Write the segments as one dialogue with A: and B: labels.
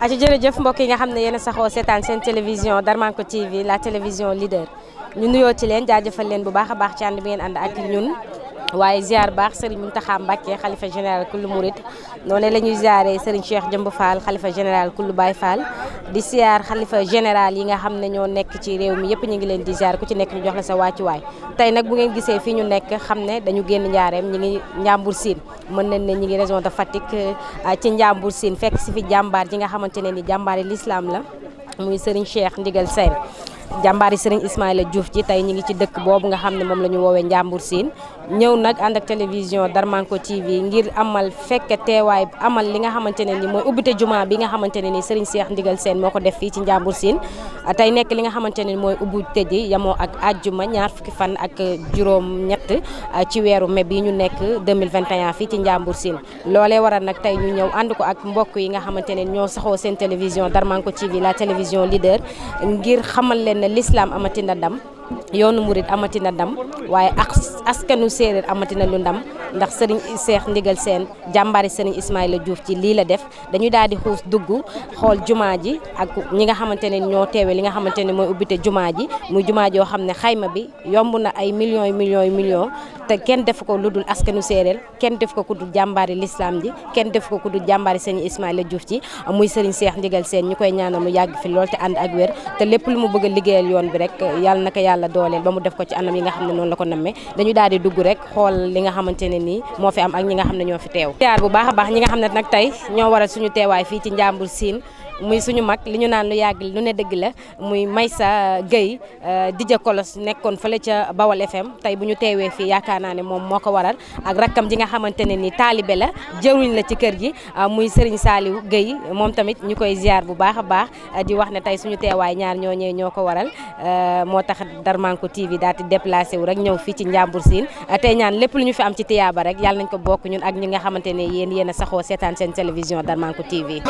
A: aci jërëjëf mbokk yi nga xam ne yéen a saxoo seetaan seen télévision Darmanko TV la télévision leader ñu nuyoo ci leen jaajëfal leen bu baax a baax ci ànd bi ngeen ànd ak ñun waaye ziar baax Serigne Mountakha Mbacké xalifa général kullu murid noonu la ñuy ziaree Serigne Cheikh Jëmb Fall xalifa général kullu Baye Fall di ziar xalifa général yi nga xam ne ñoo nekk ci réew mi yëpp ñu ngi leen di ziar ku ci nekk ñu jox la sa wàccuwaay tey nag bu ngeen gisee fii ñu nekk xam ne dañu génn njaareem ñi ngi Njàmbur Siin mën nañ ne ñi ngi région de Fatick ci Njàmbur Siin fekk si fi jàmbaar ji nga xamante ne ni jàmbaari l'islam la muy Serigne Cheikh Ndigal Sène jàmbaari Serigne Ismaïla Diouf ji tey ñi ngi ci dëkk boobu nga xam ne moom la ñu woowee Njàmbur Siin ñëw nag ànd ak télévision Darmanko TV ngir amal fekke teewaay amal li nga xamante ne ni mooy ubbite juma bi nga xamante ne ni Serigne Cheikh Ndigal Sène moo ko def fii ci Njàmbur Siin tey nekk li nga xamante ne ni mooy ubbite ji yamoo ak àjjuma ñaar fukki fan ak juróom-ñett ci weeru mai bi ñu nekk 2021 fii ci Njàmbur Siin loolee waral nag tey ñu ñëw ànd ko ak mbokk yi nga xamante ne ñoo saxoo seen télévision Darmanko TV la télévision leader ngir xamal leen ne l'islam amati na ndam yoonu murid amati na ndam waaye askanu séeréer amati na lu ndam ndax Serigne Cheikh Ndigal Sène jàmbaari Serigne Ismaïla Diouf ci lii la def dañu daal di xuus dugg xool jumaa ji ak ñi nga xamante ne ñoo teewe li nga xamante ne mooy ubbite jumaa ji muy jumaa joo xam ne xayma bi yomb na ay millions te kenn def ko lu dul askanu séeréer kenn def ko ku dul jàmbaari l'islam ji kenn def ko ku dul jàmbaari Serigne Ismaïla Diouf ci muy Serigne Cheikh Ndigal Sène ñu koy ñaanal mu yàgg fi lool te ànd ak wér te lépp lu mu bëgg a liggéeyal yoon bi rek yàlla na ko yàlla dooleel ba mu def ko ci anam yi nga xam ne noonu la ko nammee dañu daal di dugg rek xool li nga xamante ne nii moo fi am ak ñi nga xam ne ñoo fi teew ziar bu baax a baax ñi nga xam ne nag tey ñoo waral suñu teewaay fii ci Njàmbur Siin muy suñu mag li ñu naan lu yàgg lu ne dëgg la muy Maysa Gueye DJ Kolos nekkoon fële ca Bawal FM tey bu ñu teewee fii yaakaar naa ne moom moo ko waral ak rakkam ji nga xamante ne ni taalibe la jëruñ la ci kër gi muy Serigne Saliou Gueye moom tamit ñu koy ziar bu baax a baax di wax ne tey suñu teewaay ñaar ñooñee ñoo ko waral moo tax Darmanko TV daal di déplacé wu rek ñëw fii ci Njàmbur Siin tey ñaan lépp lu ñu fi am ci tiyaaba rek yàlla nañ ko bokk ñun ak ñi nga xamante ne yéen a saxoo seetaan seen télévision Darmanko TV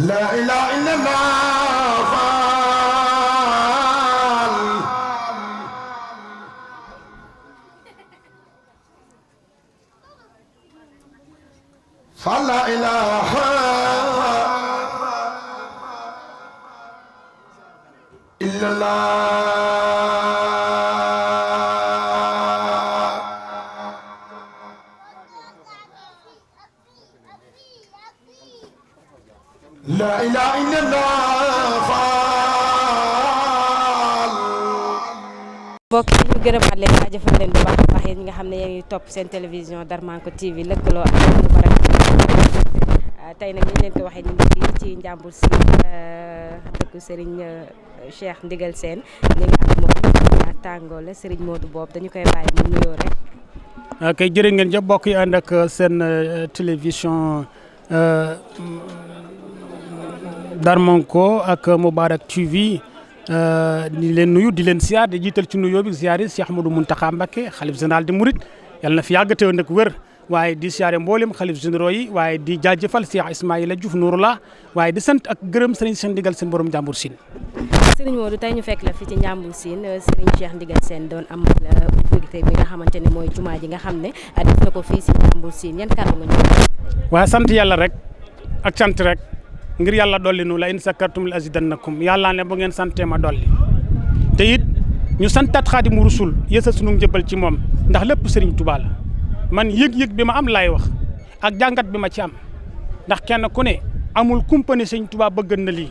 B: La ilaha illallah fa la ilaha illallah la ilaha illallah faal
A: mbokk yi ñu gërëmaat leen jaajëfal leen bu baax a baax yéen ñi nga xam ne yéen ngi topp seen télévision Darmanko TV lëkkaloo ak ñu barak tey nag ñu leen ko waxee ñu ngi fii ci Njàmbur Siin dëkku Serigne Cheikh Ndigal Sène ñu ngi ak moom tàngoo la Serigne Modou boobu dañu koy bàyyi mu nuyoo rek
C: kay jërë ngeen jëf mbokk yi ànd ak seen télévision Darmanko ak Moubarak TV di leen nuyu di leen siyaar di jiital ci nuyoo bi siyaar yi Cheikh Ahmadou Mountakha Mbacké xalif général di Mouride yàlla na fi yàgg teew nag wér waaye di siyaare mboolem xalif généraux yi waaye di jaajëfal Cheikh Ismaïla Diouf Nouroullah waaye di sant ak gërëm Serigne Cheikh Ndigal Sène borom Njàmbur Siin.
A: Serigne Modou tey ñu fekk la fi ci Njàmbur Siin Serigne Cheikh Ndigal Sène doon amal ubbite bi nga xamante ne mooy jumaa ji nga xam ne def na ko fii si Njàmbur Siin yan kàddu nga ñëw.
C: waaye sant yàlla rek ak sant rek. ngir yàlla dolli nu la in sakartum la azidannakum yàlla ne bu ngeen santee ma dolli te it ñu santat Xaadimu Rasuul yéesa sunu njëbal ci moom ndax lépp Serigne Touba la man yëg-yëg bi ma am laay wax ak jàngat bi ma ci am ndax kenn ku ne amul kumpane Serigne Touba bëgg na lii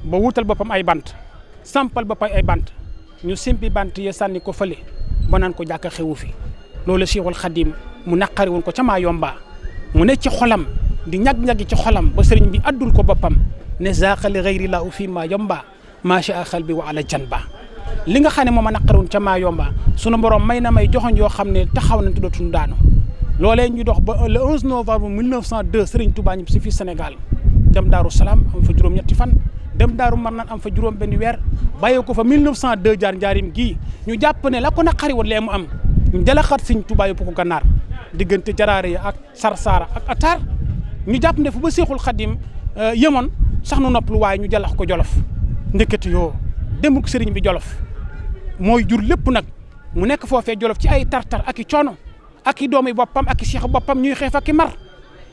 C: ba wutal boppam ay bant sampal boppam ay bant ñu simpi bant ye sànni ko fële ba naan ko jàkka xewu fi loolu Cheikhul Khadim mu naqari woon ko ca maa yomba mu ne ci xolam di ñag-ñagi ci xolam ba sëriñ bi addul ko boppam ne zaqali ghayri la u fii maa yomba macha xal bi wa ala janba li nga xam ne moom a naqaroon ca maa yomba sunu borom may na may joxoñ yoo xam ne taxaw nañ tuddatuñu daanu loolee ñu dox ba le 11 novembre 1902 sëriñ Touba ñib si fii Sénégal dem Daaru Salaam am fa juróom-ñetti fan dem Daaru Marnaan am fa juróom benn weer bàyyee ko fa 1902 jaar njaarim gii ñu jàpp ne la ko naqari woon lee mu am ñu jalaxat sëriñ Touba yëpp ko gànnaar diggante jaraare yi ak Sarsara ak Atar ñu jàpp ne fu ba Seexul Xadim yemoon sax nu noppalu waaye ñu jalax ko Jolof ndekete yoo demuk sëriñ bi Jolof mooy jur lépp nag mu nekk foofee Jolof ci ay tartar ak i coono ak i doomi boppam ak i seex boppam ñuy xeex ak i mar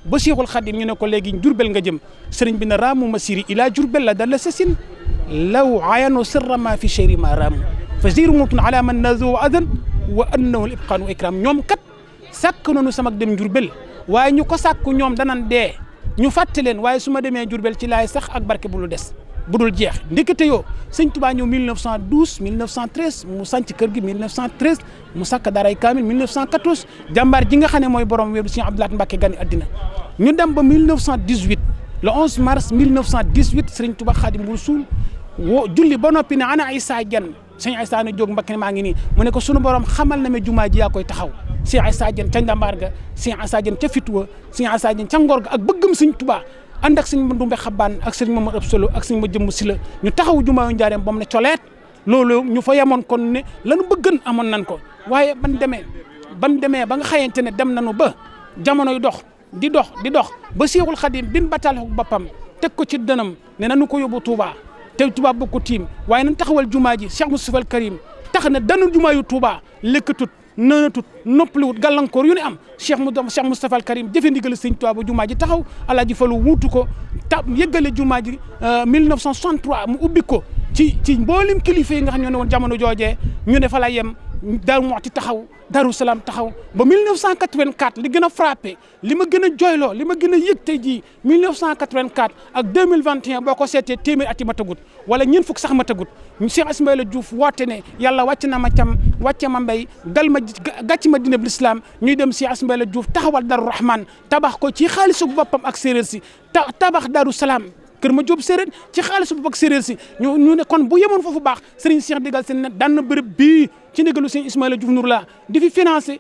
C: ba Seexul Xadim ñu ne ko léegi Jurbel nga jëm sëriñ bi na raamu masiri ila Jurbel la dalla sasin law ayano sirra ma fi cheyri ma raamu fa ziru mutun ala man nazo wa adan wa annahu al ibqaan wa ikram ñoom kat sàkk nañu sama dem Jurbel waaye ñu ko sàkku ñoom danan dee ñu fàtte leen waaye su ma demee Jurbel ci laay sax ak barke bu lu des bu dul jeex ndekete yoo sëñ Tuubaa ñëw 1912 1913 mu sanc kër gi 1913 mu sàkk daaray kaamil 1914 jàmbaar ji nga xam ne mooy borom wéeru sëñ Abdou Lahad Mbacké gane addina ñu dem ba 1918 le 11 mars 1918 sëriñ Tuubaa Xaadimu Rasuul woo julli ba noppi ne ana Issa Diène sëñ Issa ne jóg Mbacké ne maa ngi nii mu ne ko sunu borom xamal na me jumaa ji yaa koy taxaw sëñ Issa Diène ca njàmbaar ga sëñ Issa Diène ca fitwa sëñ Issa Diène ca ngor ga ak bëggam sëñ Tuubaa ànd ak sëñ Ndumbe Xabaan ak sëñ Mamad Ab Solo ak sëñ ma jëmm si la ñu taxaw jumaa yu njaareem ba mu ne coleet loolu ñu fa yemoon kon ne lanu bëggan amoon nan ko waaye ban demee ba nga xayante ne dem nañu ba jamonoy dox di dox ba Seexul Xadim bin batal boppam teg ko ci dënam ne nanu ko yóbbu Touba te Touba bokk ko tiim waaye nañ taxawal jumaa ji Cheikh Moustapha al Karim tax ne danu jumaa yu Touba lëkkatut nënatut noppaliwut gàllankoor yu ne am Cheikh Moustapha al Karim jëfe ndigal sëñ Tuubaa ba jumaa ji taxaw Alaaji Fallu wuutu ko yëggale jumaa ji 1963 mu ubbi ko ci mboolem kilifa yi nga xam ñoo ne woon jamono joojee ñu ne fa la yem Daaru Muxti taxaw Daaru Salaam taxaw ba 1984 li gën a frappé li ma gën a jooyloo li ma gën a yëg tey jii 1984 ak 2021 boo ko seetee téeméer ati ma tagut wala ñeent fukk sax ma tagut Cheikh Ismaïla Diouf woote ne yàlla wàcc na ma cam wàcce ma mbay gal ma gàcc ma dina l'islam ñuy dem Cheikh Ismaïla Diouf taxawal Daaru Rahman tabax ko ci xaalisu boppam ak séeréer si tabax Daaru Salaam kër ma jóob séeréer ci xaalisu boppam ak séeréer si ñu ne kon bu yemoon foofu baax Serigne Cheikh Digal Sène ne daan na bërëb bii ci ndigalu Serigne Ismaïla Diouf Nour la di fi financé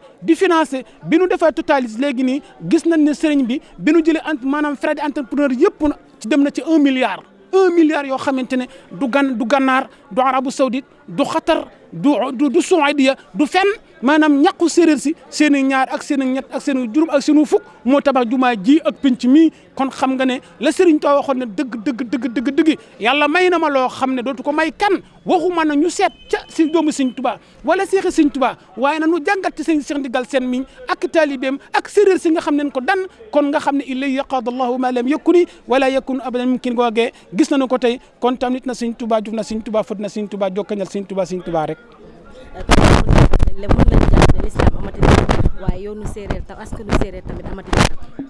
C: bi nu defee totalise léegi nii gis nañ ne Serigne bi nu jëlee maanaam frais d'entrepreneur yëpp ci dem na ci 1 milliard yoo xamante ne du Gànnaar du Arabu Saoudite du Qatar du Saoudia du fenn maanaam ñàkku séeréer si seen i ñaar ak seen i ñett ak seen i juróom ak seen i fukk moo tabax jumaa ji ak penc mi kon xam nga ne la Serigne Touba waxoon ne dëgg yàlla may na ma loo xam ne dootu ko may kan waxuma na ñu seet ca si doomu Serigne Touba wala seexi Serigne Touba waaye na ñu jàngat ci seen Cheikh Digal Sène mi ak taalibeem ak séeréer si nga xam ne ko dan kon nga xam ne ilay yaqadallahu ma lam yakuni wala yakun abadan mumkin googee gis nañu ko tey kon tam nit na Serigne Touba juf na Serigne Touba fët na Serigne Touba jokkañal Serigne Touba rek
A: mën nañu jàpp ne l'islam amati na waaye yoonu séeréer tam askanu séeréer tamit amati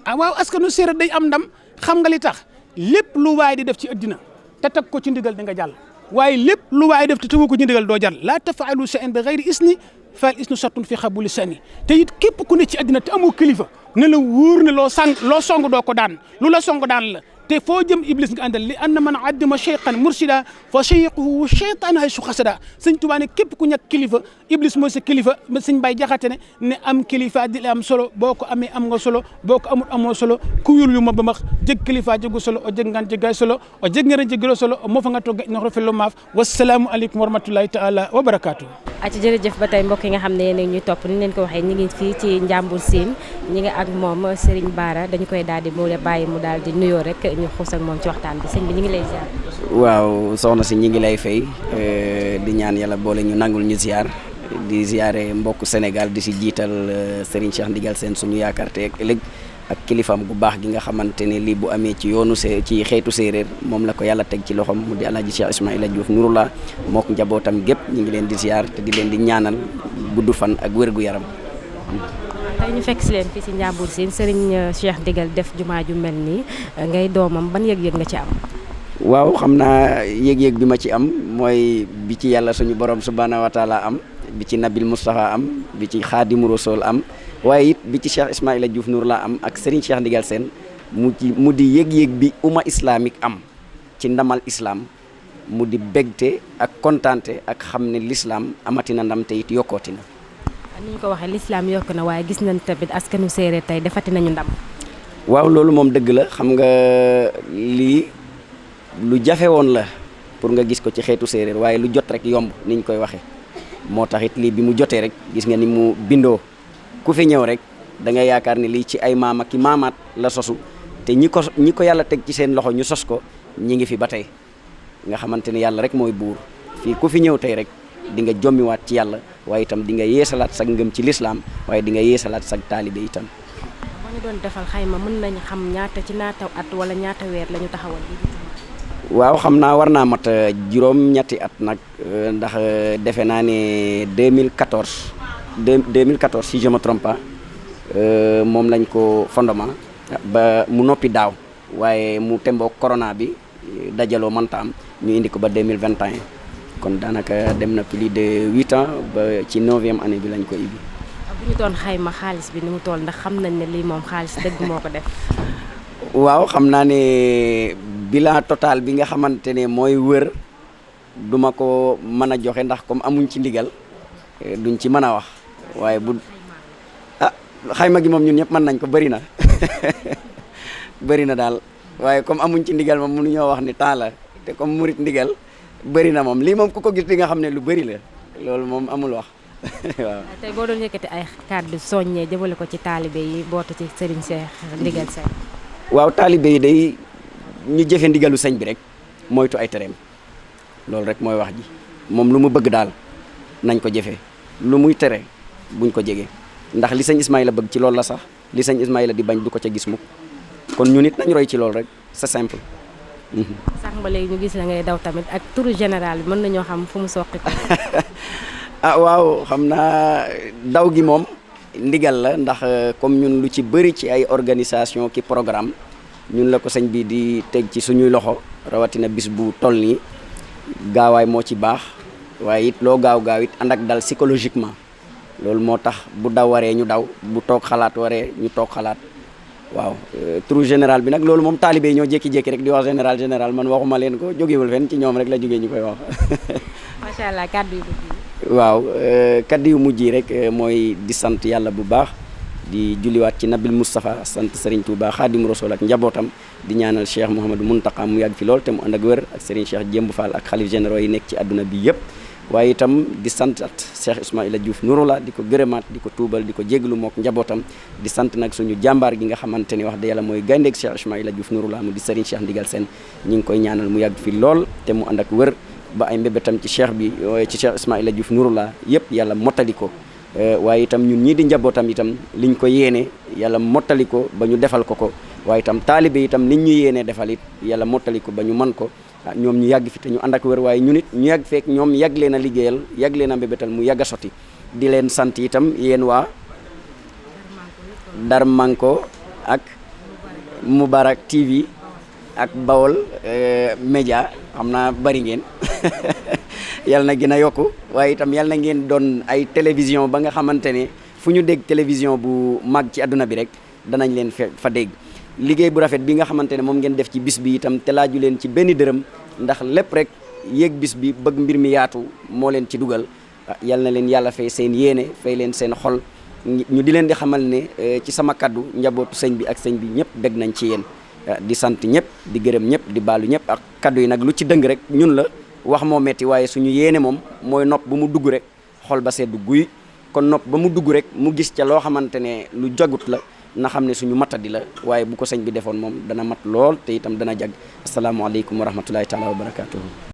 A: na
C: waaw askanu séeréer day am ndam xam nga li tax lépp lu waay di def ci addina te teg ko ci ndigal di nga jàll waaye lépp lu waay def te tegu ko ci ndigal doo jàll laa tafaalu shay'an bi ghayri isni fal isnu sattun fi xabuli sani te it képp ku ne ci addina te amoo kilifa ne la wóor ne loo song doo ko daan lu la song daan la te foo jëm iblis nga àndal li anna man addima cheikhan mursida fa cheikhuhu cheytaan hay su xasada sëñ Tuubaa ne képp ku ñàkk kilifa iblis mooy sa kilifa sëñ Bay Jaxate ne am kilifa di la am solo boo ko amee am nga solo boo ko amul amoo solo ku yul yu ma ba max jeg kilifa jegu solo o jeg ngaan jegay solo o jeg ngeen jegiro solo o moo fa nga toog no rafetlu maaf wasalaamu aleykum wa rahmatullahi taala wa barakaatu.
A: ci jërëjëf ba tey mbokk yi nga xam ne yéen ñuy topp ni leen ko waxee ñi ngi fii ci Njàmbur Siin ñi ngi ak moom Serigne Bara dañu koy daal di mu bàyyi mu daal di nuyoo rek ñu xuus ak moom ci waxtaan bi sëñ bi ñu ngi lay ziar.
D: waaw soxna si ñi ngi lay fay di ñaan yàlla boole ñu nangul ñu ziar di ziare mbokk Sénégal di si jiital Serigne Cheikh Digal Sène suñu yaakaar te ëllëg ak kilifam gu baax gi nga xamante ne lii bu amee ci yoonu ci xeetu séeréer moom la ko yàlla teg ci loxom mu di Alaaji Cheikh Ismaïla Diouf Nouroullah mook njabootam gépp ñu ngi leen di ziar te di leen di ñaanal gudd fan ak wér gu yaram.
A: tey ñu fekk si leen fii si Njàmbur Siin Serigne Cheikh Digal def jumaa ju mel nii ngay doomam ban yëg-yëg nga ci am.
D: waaw xam naa yëg-yëg bi ma ci am mooy bi ci yàlla suñu borom subhaanahu wa taala am bi ci Nabil Moustapha am bi ci Xaadimu Rasuul am waaye it bi ci Cheikh Ismaïla Diouf Nouroullah am ak Serigne Cheikh Digal Sène mu di yëg-yëg bi umma islamique am ci ndamal islam mu di bégte ak kontaante ak xam ne l'islam amati na ndam te it yokkooti na.
A: ni ñu ko waxee l'islam yokk na waaye gis nañ tamit askanu séeréer tey defati nañu ndam.
D: waaw loolu moom dëgg la xam nga lii lu jafe woon la pour nga gis ko ci xeetu séeréer waaye lu jot rek yomb ni ñu koy waxee moo tax it lii bi mu jotee rek gis nga ni mu bindoo ku fi ñëw rek da nga yaakaar ne lii ci ay maam ak i maamaat la sosu te ñi ko yàlla teg ci seen loxo ñu sos ko ñi ngi fi ba tey nga xamante ne yàlla rek mooy buur fii ku fi ñëw tey rek di nga jommiwaat ci yàlla waaye itam di nga yeesalaat sag ngëm ci lislaam waaye di nga yeesalaat sag taalibe itam.
A: boo ñu doon defal xayma mën nañu xam ñaata at wala ñaata weer la ñu taxawal lii.
D: waaw xam naa war naa mat juróom-ñetti at nag ndax defe naa ne 2014 si je me trompe pas moom lañ ko fondement ba mu noppi daaw waaye mu temboo corona bi dajaloo mënta am ñu indi ko ba 2021 kon daanaka dem na plus de 8 ans ba ci 9e année bi lañ ko ibbi.
A: bu ñu doon xayma xaalis bi ni mu toll ndax xam nañ ne lii moom xaalis dëgg moo ko def.
D: waaw xam naa ne bilan total bi nga xamante ne mooy wër duma ko mën a joxe ndax comme amuñ ci ndigal duñ ci mën a wax waaye bu xayma gi moom ñun ñëpp mën nañ ko bëri na bëri na daal waaye comme amuñ ci ndigal moom mënuñoo wax ni temps la te comme murit ndigal bëri na moom lii moom ku ko gis di nga xam ne lu bëri la loolu moom amul wax waaw.
A: tey boo doon yëkkati ay kàddu soññee jëmale ko ci taalibe yi bootu ci Serigne Cheikh Ndigal Sène.
D: waaw taalibe yi day ñu jëfe ndigalu sëñ bi rek moytu ay tereem loolu rek mooy wax ji moom lu mu bëgg daal nañ ko jëfe lu muy tere buñ ko jege ndax li sëñ Ismaïla bëgg ci loolu la sax li sëñ Ismaïla di bañ du ko ca gis mukk kon ñu nit nañ roy ci loolu rek c'est simple.
A: sax ba léegi ñu gis la ngay daw tamit ak turu général bi mën nañoo xam fu mu soqi ko.
D: waaw xam naa daw gi moom ndigal la ndax comme ñun lu ci bëri ci ay organisation ki programme ñun la ko sëñ bi di teg ci suñuy loxo rawatina bis bu toll nii gaawaay moo ci baax waaye it loo gaaw it ànd ak dal psychologiquement loolu moo tax bu daw waree ñu daw bu toog xalaat waree ñu toog xalaat waaw trou général bi nag loolu moom taalibe ñoo jékki-jékki rek di wax général man waxuma leen ko jógewul fenn ci ñoom rek la jógee ñu koy wax.
A: macha allah kàddu yu mujj.
D: waaw kaddu yu mujj yi rek mooy di sant yàlla bu baax di julliwaat ci Nabil Moustapha sant Serigne Touba Khadim Rasoul ak njabootam di ñaanal Cheikh Mouhamadou Mountakha mu yàgg fi lool te mu ànd ak wér ak Serigne Cheikh Jëmb Fall ak xalif généraux yi nekk ci àdduna bi yëpp. waaye itam di sant Cheikh Ismaïla Diouf Nouroula di ko gërëmaat di ko tuubal di ko jéglu mook njabootam di sant nag suñu jàmbaar gi nga xamante ni wax dëgg yàlla mooy gayndeeg Cheikh Ismaïla Diouf Nouroula mu di Serigne Cheikh Ndigal Sène ñi ngi koy ñaanal mu yàgg fi lool te mu ànd ak wér ba ay mbébétam ci cheikh bi ci Cheikh Ismaïla Diouf Nouroula yëpp yàlla mottali ko waaye itam ñun ñii di njabootam itam liñ ko yéene yàlla mottali ko ba ñu defal ko waaye itam taalibe itam liñ ñu yéenee defal it yàlla mottali ko ba ñu mën ko ñoom ñu yàgg fi te ñu ànd ak wér waaye ñun it ñu yàgg fekk ñoom yàgg leen a liggéeyal yàgg leen a mbébétal mu yàgg a sotti di leen sant itam yéen waa Darmanko ak Moubarak TV ak Bawol Média xam naa bari ngeen yal na gën a yokku waaye itam yal na ngeen doon ay télévision ba nga xamante ne fu ñu dégg télévision bu mag ci àdduna bi rek danañ leen fa dégg liggéey bu rafet bi nga xamante ne moom ngeen def ci bis bi itam te laaju leen ci benn dërëm ndax lépp rek yéeg bis bi bëgg mbir mi yaatu moo leen ci dugal yal na leen yàlla fay seen yéene fay leen seen xol ñu di leen di xamal ne ci sama kaddu njabootu sëñ bi ak sëñ bi ñëpp dégg nañ ci yéen di sant ñëpp di gërëm ñëpp di baalu ñëpp ak kaddu yi nag lu ci dëng rek ñun la wax moo metti waaye suñu yéene moom mooy nopp ba mu dugg rek xol ba seddu guy kon nopp ba mu dugg rek mu gis ca loo xamante ne lu jagut la na xam ne suñu matadi la waaye bu ko sëñ bi defoon moom dana mat lool te itam dana jag asalaamaaleykum wa rahmatulahi taala wa barakaatuhu